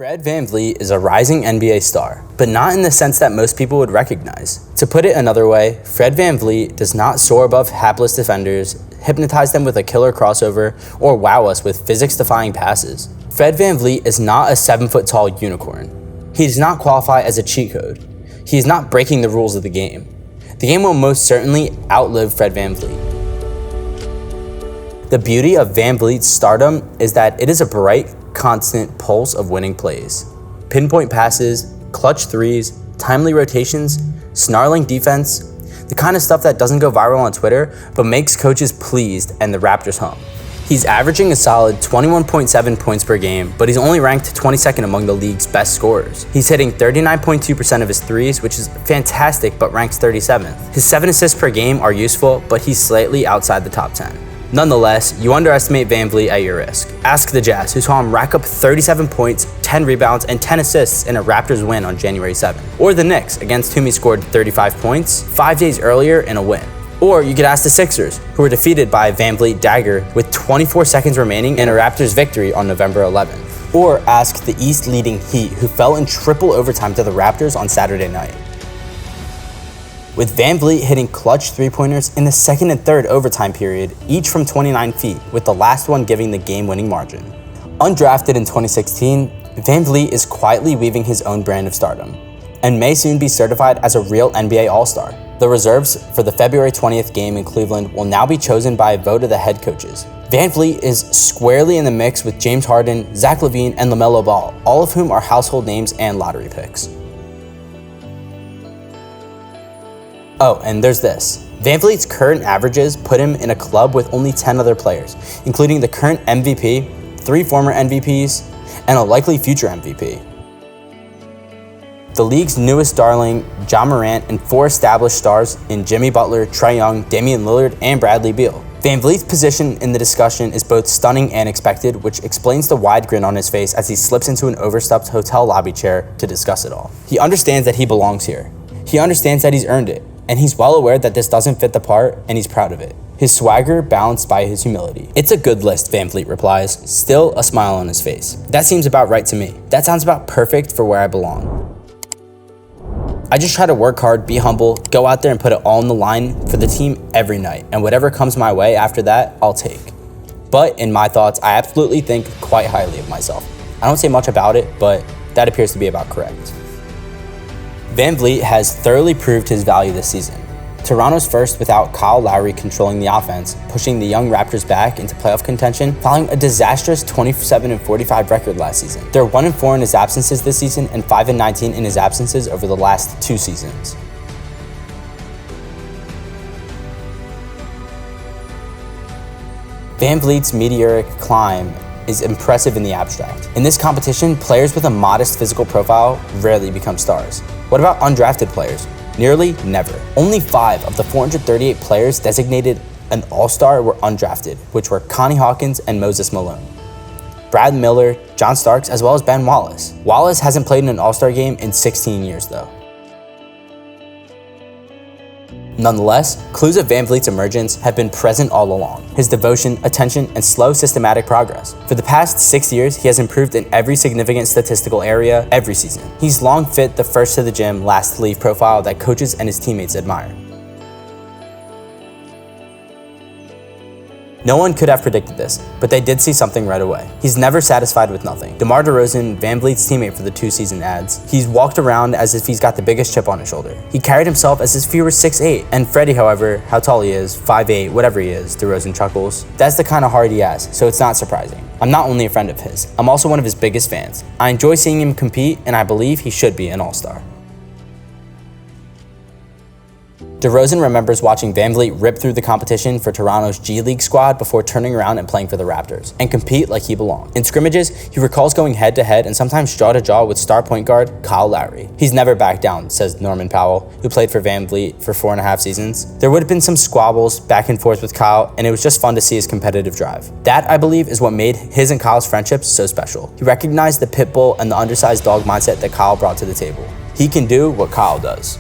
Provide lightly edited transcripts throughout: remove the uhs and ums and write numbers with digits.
Fred VanVleet is a rising NBA star, but not in the sense that most people would recognize. To put it another way, Fred VanVleet does not soar above hapless defenders, hypnotize them with a killer crossover, or wow us with physics-defying passes. Fred VanVleet is not a 7-foot-tall unicorn. He does not qualify as a cheat code. He is not breaking the rules of the game. The game will most certainly outlive Fred VanVleet. The beauty of VanVleet's stardom is that it is a bright, constant pulse of winning plays. Pinpoint passes, clutch threes, timely rotations, snarling defense, the kind of stuff that doesn't go viral on Twitter, but makes coaches pleased and the Raptors hum. He's averaging a solid 21.7 points per game, but he's only ranked 22nd among the league's best scorers. He's hitting 39.2% of his threes, which is fantastic, but ranks 37th. His 7 assists per game are useful, but he's slightly outside the top 10. Nonetheless, you underestimate VanVleet at your risk. Ask the Jazz, who saw him rack up 37 points, 10 rebounds, and 10 assists in a Raptors win on January 7. Or the Knicks, against whom he scored 35 points 5 days earlier in a win. Or you could ask the Sixers, who were defeated by a VanVleet dagger with 24 seconds remaining in a Raptors victory on November 11th. Or ask the East-leading Heat, who fell in triple overtime to the Raptors on Saturday night. With VanVleet hitting clutch three-pointers in the second and third overtime period, each from 29 feet, with the last one giving the game-winning margin. Undrafted in 2016, VanVleet is quietly weaving his own brand of stardom, and may soon be certified as a real NBA All-Star. The reserves for the February 20th game in Cleveland will now be chosen by a vote of the head coaches. VanVleet is squarely in the mix with James Harden, Zach LaVine, and LaMelo Ball, all of whom are household names and lottery picks. Oh, and there's this. VanVleet's current averages put him in a club with only 10 other players, including the current MVP, 3 former MVPs, and a likely future MVP. The league's newest darling, Ja Morant, and 4 established stars in Jimmy Butler, Trae Young, Damian Lillard, and Bradley Beal. VanVleet's position in the discussion is both stunning and expected, which explains the wide grin on his face as he slips into an overstuffed hotel lobby chair to discuss it all. He understands that he belongs here. He understands that he's earned it. And he's well aware that this doesn't fit the part, and he's proud of it. His swagger balanced by his humility. It's a good list, VanVleet replies, still a smile on his face. That seems about right to me. That sounds about perfect for where I belong. I just try to work hard, be humble, go out there and put it all on the line for the team every night, and whatever comes my way after that, I'll take. But in my thoughts, I absolutely think quite highly of myself. I don't say much about it, but that appears to be about correct. VanVleet has thoroughly proved his value this season. Toronto's first without Kyle Lowry controlling the offense, pushing the young Raptors back into playoff contention following a disastrous 27-45 record last season. They're 1-4 in his absences this season and 5-19 in his absences over the last 2 seasons. VanVleet's meteoric climb is impressive in the abstract. In this competition, players with a modest physical profile rarely become stars. What about undrafted players? Nearly never. Only 5 of the 438 players designated an All-Star were undrafted, which were Connie Hawkins and Moses Malone. Brad Miller, John Starks, as well as Ben Wallace. Wallace hasn't played in an All-Star game in 16 years though. Nonetheless, clues of VanVleet's emergence have been present all along. His devotion, attention, and slow, systematic progress. For the past 6 years, he has improved in every significant statistical area every season. He's long fit the first to the gym, last to leave profile that coaches and his teammates admire. No one could have predicted this, but they did see something right away. He's never satisfied with nothing. DeMar DeRozan, VanVleet's teammate for the 2-season adds, he's walked around as if he's got the biggest chip on his shoulder. He carried himself as if he were 6'8", and Freddie, however, how tall he is, 5'8", whatever he is, DeRozan chuckles. That's the kind of heart he has, so it's not surprising. I'm not only a friend of his, I'm also one of his biggest fans. I enjoy seeing him compete, and I believe he should be an all-star. DeRozan remembers watching VanVleet rip through the competition for Toronto's G League squad before turning around and playing for the Raptors, and compete like he belonged. In scrimmages, he recalls going head-to-head and sometimes jaw-to-jaw with star point guard Kyle Lowry. He's never backed down, says Norman Powell, who played for VanVleet for 4.5 seasons. There would have been some squabbles back and forth with Kyle, and it was just fun to see his competitive drive. That, I believe, is what made his and Kyle's friendship so special. He recognized the pit bull and the undersized dog mindset that Kyle brought to the table. He can do what Kyle does.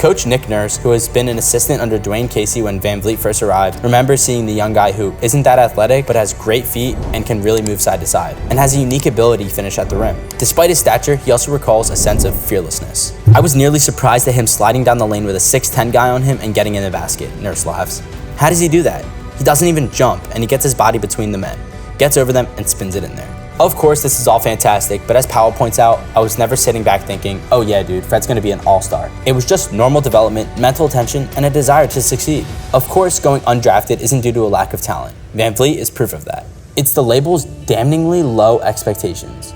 Coach Nick Nurse, who has been an assistant under Dwayne Casey when Vanvleet first arrived, remembers seeing the young guy who isn't that athletic but has great feet and can really move side to side, and has a unique ability to finish at the rim. Despite his stature, he also recalls a sense of fearlessness. I was nearly surprised at him sliding down the lane with a 6'10" guy on him and getting in the basket, Nurse laughs. How does he do that? He doesn't even jump, and he gets his body between the men, gets over them, and spins it in there. Of course, this is all fantastic, but as Powell points out, I was never sitting back thinking, oh yeah dude, Fred's gonna be an all-star. It was just normal development, mental attention, and a desire to succeed. Of course, going undrafted isn't due to a lack of talent. Vanvleet is proof of that. It's the label's damningly low expectations.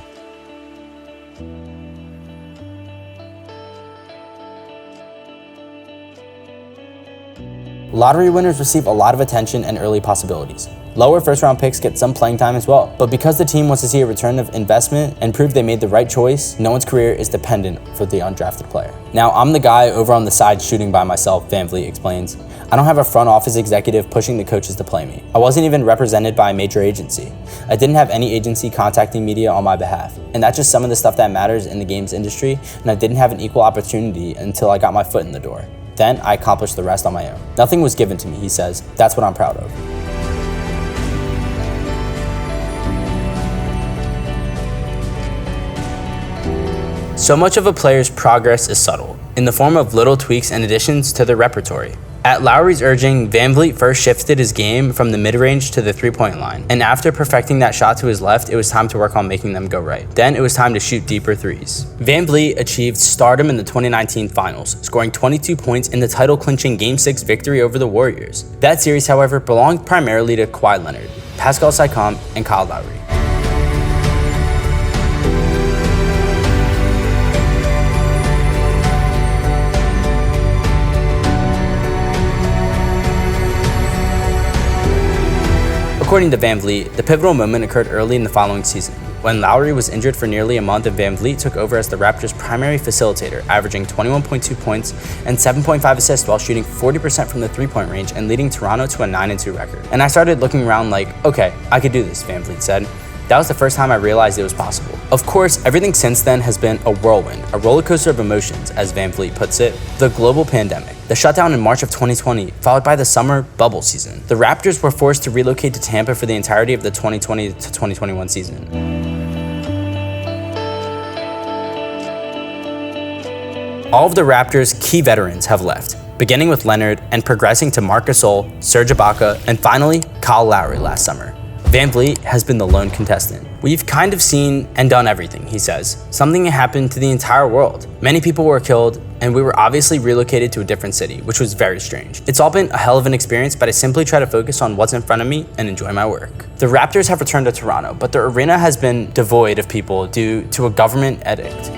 Lottery winners receive a lot of attention and early possibilities. Lower first-round picks get some playing time as well. But because the team wants to see a return of investment and prove they made the right choice, no one's career is dependent for the undrafted player. Now, I'm the guy over on the side shooting by myself, Vanvleet explains. I don't have a front office executive pushing the coaches to play me. I wasn't even represented by a major agency. I didn't have any agency contacting media on my behalf. And that's just some of the stuff that matters in the games industry, and I didn't have an equal opportunity until I got my foot in the door. Then I accomplished the rest on my own. Nothing was given to me, he says. That's what I'm proud of. So much of a player's progress is subtle, in the form of little tweaks and additions to their repertory. At Lowry's urging, Vanvleet first shifted his game from the mid-range to the three-point line, and after perfecting that shot to his left, it was time to work on making them go right. Then it was time to shoot deeper threes. Vanvleet achieved stardom in the 2019 finals, scoring 22 points in the title-clinching Game 6 victory over the Warriors. That series, however, belonged primarily to Kawhi Leonard, Pascal Siakam, and Kyle Lowry. According to Vanvleet, the pivotal moment occurred early in the following season, when Lowry was injured for nearly a month and Vanvleet took over as the Raptors' primary facilitator, averaging 21.2 points and 7.5 assists while shooting 40% from the three-point range and leading Toronto to a 9-2 record. And I started looking around like, okay, I could do this, Vanvleet said. That was the first time I realized it was possible. Of course, everything since then has been a whirlwind, a roller coaster of emotions, as Vanvleet puts it. The global pandemic, the shutdown in March of 2020, followed by the summer bubble season. The Raptors were forced to relocate to Tampa for the entirety of the 2020 to 2021 season. All of the Raptors' key veterans have left, beginning with Leonard and progressing to Marc Gasol, Serge Ibaka, and finally, Kyle Lowry last summer. Vanvleet has been the lone contestant. We've kind of seen and done everything, he says. Something happened to the entire world. Many people were killed, and we were obviously relocated to a different city, which was very strange. It's all been a hell of an experience, but I simply try to focus on what's in front of me and enjoy my work. The Raptors have returned to Toronto, but the arena has been devoid of people due to a government edict.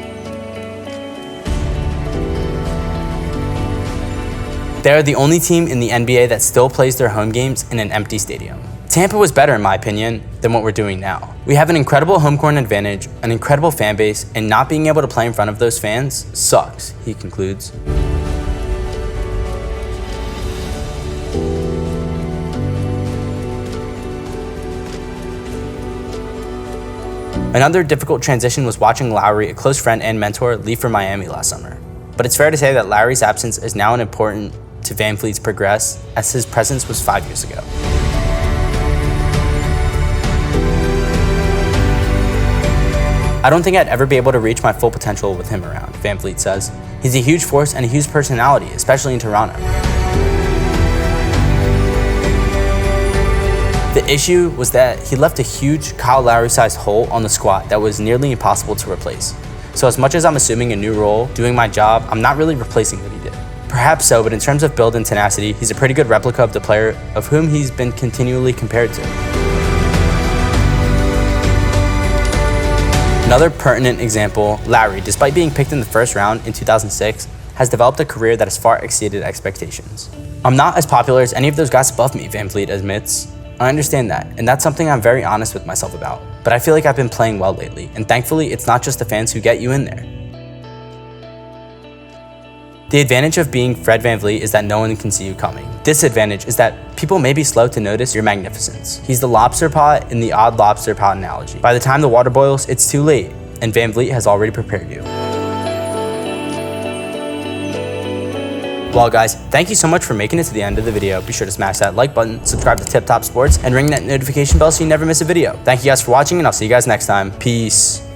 They're the only team in the NBA that still plays their home games in an empty stadium. Tampa was better, in my opinion, than what we're doing now. We have an incredible home court advantage, an incredible fan base, and not being able to play in front of those fans sucks, he concludes. Another difficult transition was watching Lowry, a close friend and mentor, leave for Miami last summer. But it's fair to say that Lowry's absence is now important to Vanvleet's progress, as his presence was 5 years ago. I don't think I'd ever be able to reach my full potential with him around, Vanvleet says. He's a huge force and a huge personality, especially in Toronto. The issue was that he left a huge Kyle Lowry-sized hole on the squad that was nearly impossible to replace. So as much as I'm assuming a new role, doing my job, I'm not really replacing what he did. Perhaps so, but in terms of build and tenacity, he's a pretty good replica of the player of whom he's been continually compared to. Another pertinent example, Lowry, despite being picked in the first round in 2006, has developed a career that has far exceeded expectations. I'm not as popular as any of those guys above me, Vanvleet admits. I understand that, and that's something I'm very honest with myself about. But I feel like I've been playing well lately, and thankfully it's not just the fans who get you in there. The advantage of being Fred VanVleet is that no one can see you coming. Disadvantage is that people may be slow to notice your magnificence. He's the lobster pot in the odd lobster pot analogy. By the time the water boils, it's too late, and VanVleet has already prepared you. Well guys, thank you so much for making it to the end of the video. Be sure to smash that like button, subscribe to Tip Top Sports, and ring that notification bell so you never miss a video. Thank you guys for watching, and I'll see you guys next time. Peace.